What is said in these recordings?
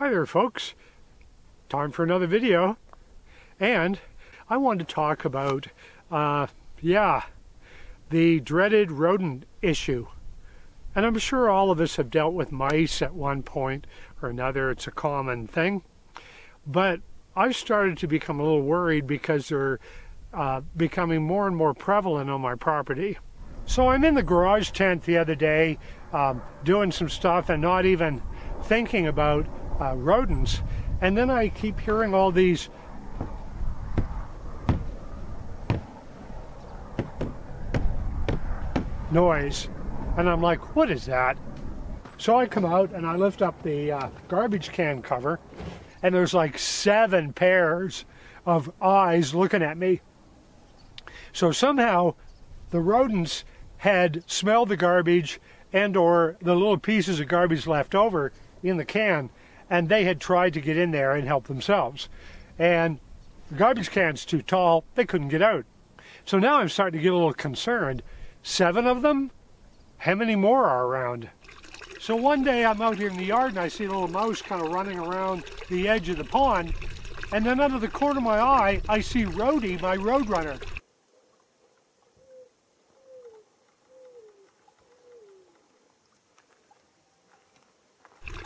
Hi there folks, time for another video, and I wanted to talk about the dreaded rodent issue. And I'm sure all of us have dealt with mice at one point or another. It's a common thing, but I've started to become a little worried because they're becoming more and more prevalent on my property. So I'm in the garage tent the other day doing some stuff and not even thinking about rodents, and then I keep hearing all these noise, and I'm like, what is that? So I come out and I lift up the garbage can cover, and there's like 7 pairs of eyes looking at me. So somehow the rodents had smelled the garbage and or the little pieces of garbage left over in the can, and they had tried to get in there and help themselves. And the garbage can's too tall, they couldn't get out. So now I'm starting to get a little concerned. 7 of them? How many more are around? So one day I'm out here in the yard and I see a little mouse kind of running around the edge of the pond, and then out of the corner of my eye I see Rhodey, my Roadrunner.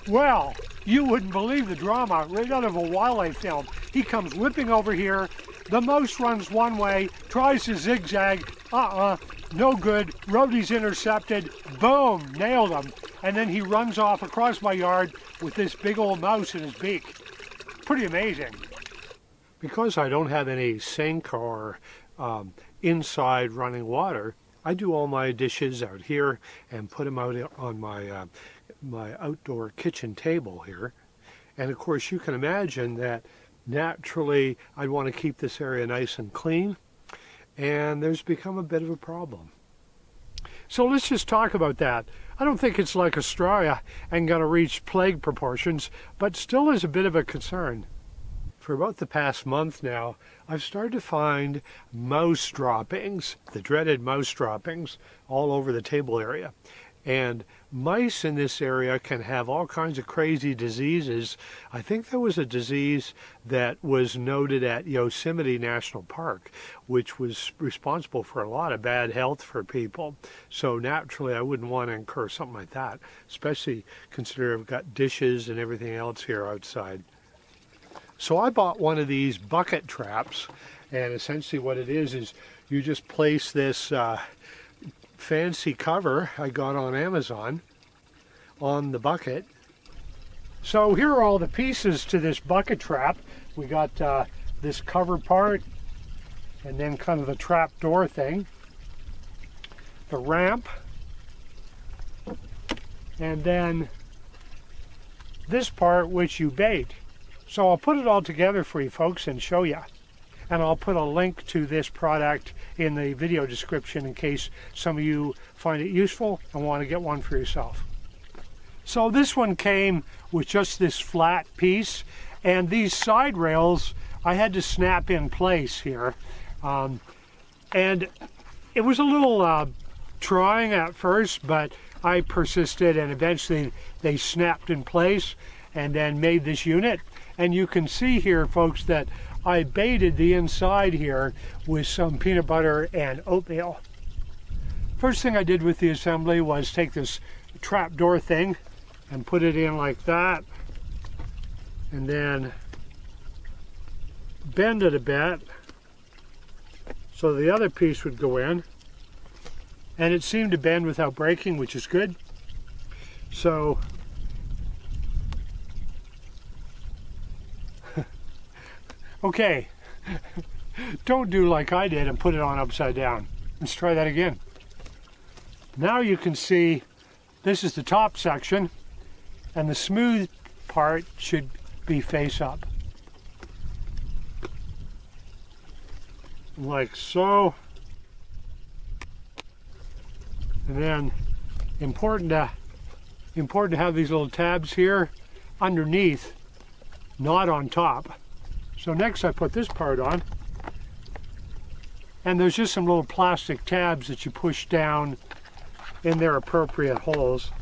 Well, you wouldn't believe the drama right out of a wildlife film. He comes whipping over here, the mouse runs one way, tries to zigzag, no good, Rhodey's intercepted, boom, nailed him, and then he runs off across my yard with this big old mouse in his beak. Pretty amazing. Because I don't have any sink or inside running water, I do all my dishes out here and put them out on my my outdoor kitchen table here. And of course you can imagine that naturally I'd want to keep this area nice and clean, and there's become a bit of a problem. So let's just talk about that. I don't think it's like Australia and going to reach plague proportions, but still is a bit of a concern. For about the past month now, I've started to find mouse droppings, the dreaded mouse droppings, all over the table area. And mice in this area can have all kinds of crazy diseases. I think there was a disease that was noted at Yosemite National Park, which was responsible for a lot of bad health for people. So naturally, I wouldn't want to incur something like that, especially considering I've got dishes and everything else here outside. So I bought one of these bucket traps, and essentially what it is you just place this fancy cover I got on Amazon on the bucket. So here are all the pieces to this bucket trap. We got this cover part, and then kind of the trap door thing, the ramp, and then this part which you bait. So I'll put it all together for you folks and show you. And I'll put a link to this product in the video description in case some of you find it useful and want to get one for yourself. So this one came with just this flat piece, and these side rails I had to snap in place here. And it was a little trying at first, but I persisted, and eventually they snapped in place and then made this unit. And you can see here, folks, that I baited the inside here with some peanut butter and oatmeal. First thing I did with the assembly was take this trap door thing and put it in like that, and then bend it a bit so the other piece would go in, and it seemed to bend without breaking, which is good. So okay, don't do like I did and put it on upside down. Let's try that again. Now you can see this is the top section, and the smooth part should be face up. Like so. And then important to have these little tabs here underneath, not on top. So next I put this part on, and there's just some little plastic tabs that you push down in their appropriate holes.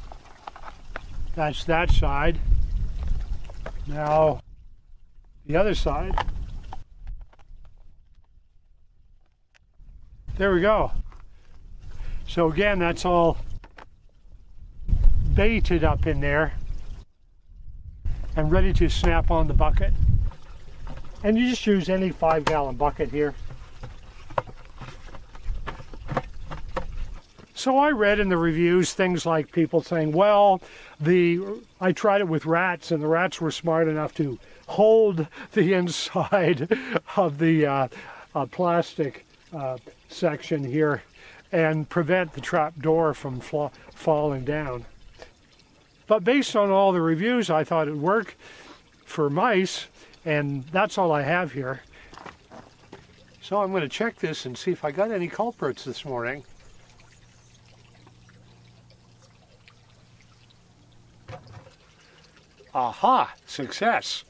That's that side. Now, the other side. There we go. So again, that's all baited up in there and ready to snap on the bucket. And you just use any 5-gallon bucket here. So I read in the reviews things like people saying, well, I tried it with rats and the rats were smart enough to hold the inside of the plastic section here and prevent the trap door from falling down. But based on all the reviews, I thought it would work for mice, and that's all I have here. So I'm going to check this and see if I got any culprits this morning. Aha! Success!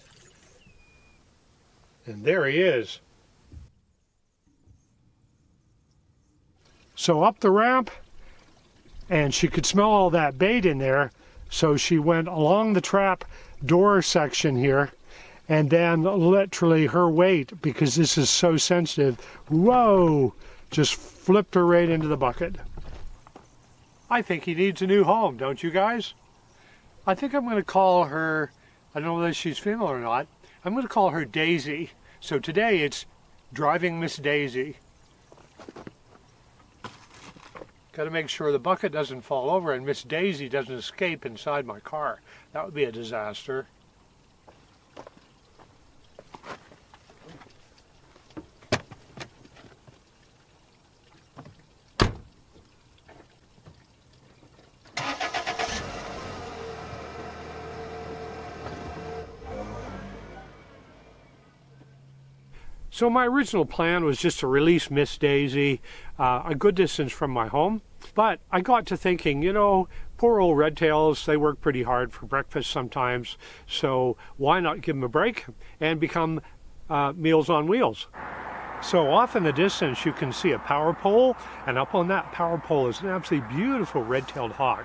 And there he is. So up the ramp, and she could smell all that bait in there, so she went along the trap door section here, and then literally her weight, because this is so sensitive, whoa, just flipped her right into the bucket. I think he needs a new home, don't you guys? I think I'm going to call her, I don't know whether she's female or not, I'm going to call her Daisy. So today it's Driving Miss Daisy. Got to make sure the bucket doesn't fall over and Miss Daisy doesn't escape inside my car. That would be a disaster. So my original plan was just to release Miss Daisy a good distance from my home. But I got to thinking, you know, poor old red tails, they work pretty hard for breakfast sometimes. So why not give them a break and become Meals on Wheels? So off in the distance you can see a power pole, and up on that power pole is an absolutely beautiful red-tailed hawk.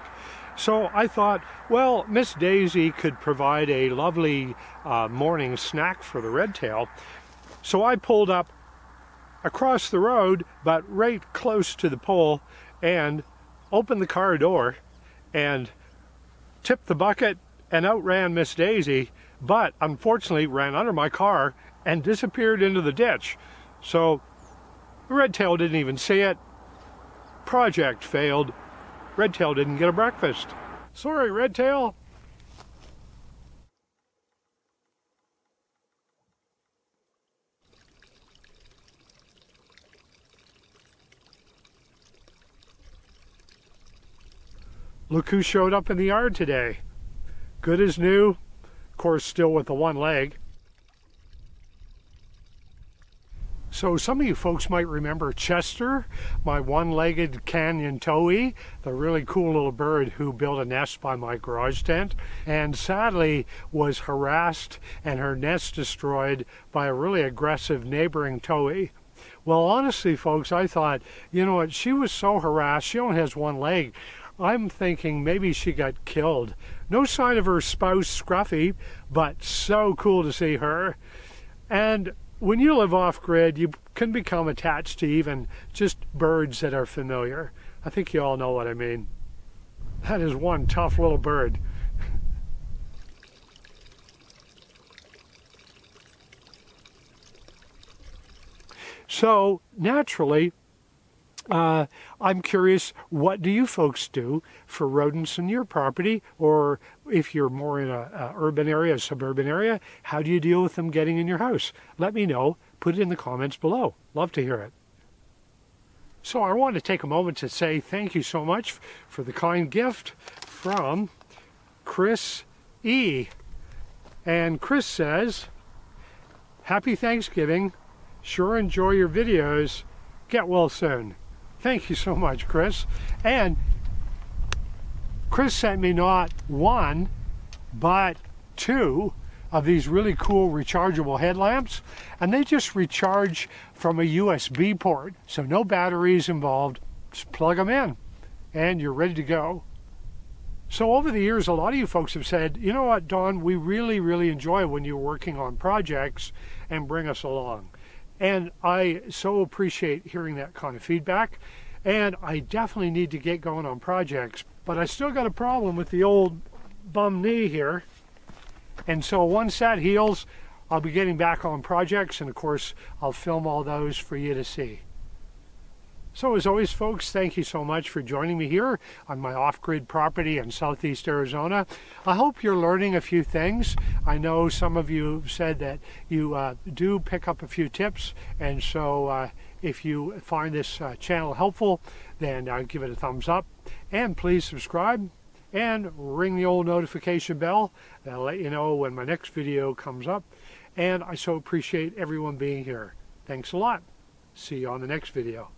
So I thought, well, Miss Daisy could provide a lovely morning snack for the red tail. So I pulled up across the road, but right close to the pole, and opened the car door and tipped the bucket and outran Miss Daisy, but unfortunately ran under my car and disappeared into the ditch. So the red tail didn't even see it. Project failed. Red tail didn't get a breakfast. Sorry, red tail. Look who showed up in the yard today. Good as new, of course still with the one leg. So some of you folks might remember Chester, my one-legged canyon Towie, the really cool little bird who built a nest by my garage tent and sadly was harassed and her nest destroyed by a really aggressive neighboring Towie. Well, honestly folks, I thought, you know what, she was so harassed, she only has one leg. I'm thinking maybe she got killed. No sign of her spouse, Scruffy, but so cool to see her. And when you live off-grid, you can become attached to even just birds that are familiar. I think you all know what I mean. That is one tough little bird. So, naturally, I'm curious, what do you folks do for rodents in your property? Or if you're more in a urban area, a suburban area, how do you deal with them getting in your house? Let me know. Put it in the comments below. Love to hear it. So I want to take a moment to say thank you so much for the kind gift from Chris E. And Chris says, Happy Thanksgiving. Sure enjoy your videos. Get well soon. Thank you so much, Chris. And Chris sent me not one, but two of these really cool rechargeable headlamps, and they just recharge from a USB port, so no batteries involved. Just plug them in, and you're ready to go. So over the years, a lot of you folks have said, you know what, Don, we really enjoy when you're working on projects and bring us along. And I so appreciate hearing that kind of feedback. And I definitely need to get going on projects, but I still got a problem with the old bum knee here. And so once that heals, I'll be getting back on projects, and of course, I'll film all those for you to see. So as always, folks, thank you so much for joining me here on my off-grid property in Southeast Arizona. I hope you're learning a few things. I know some of you said that you do pick up a few tips, and so if you find this channel helpful, then give it a thumbs up, and please subscribe and ring the old notification bell. That'll let you know when my next video comes up. And I so appreciate everyone being here. Thanks a lot. See you on the next video.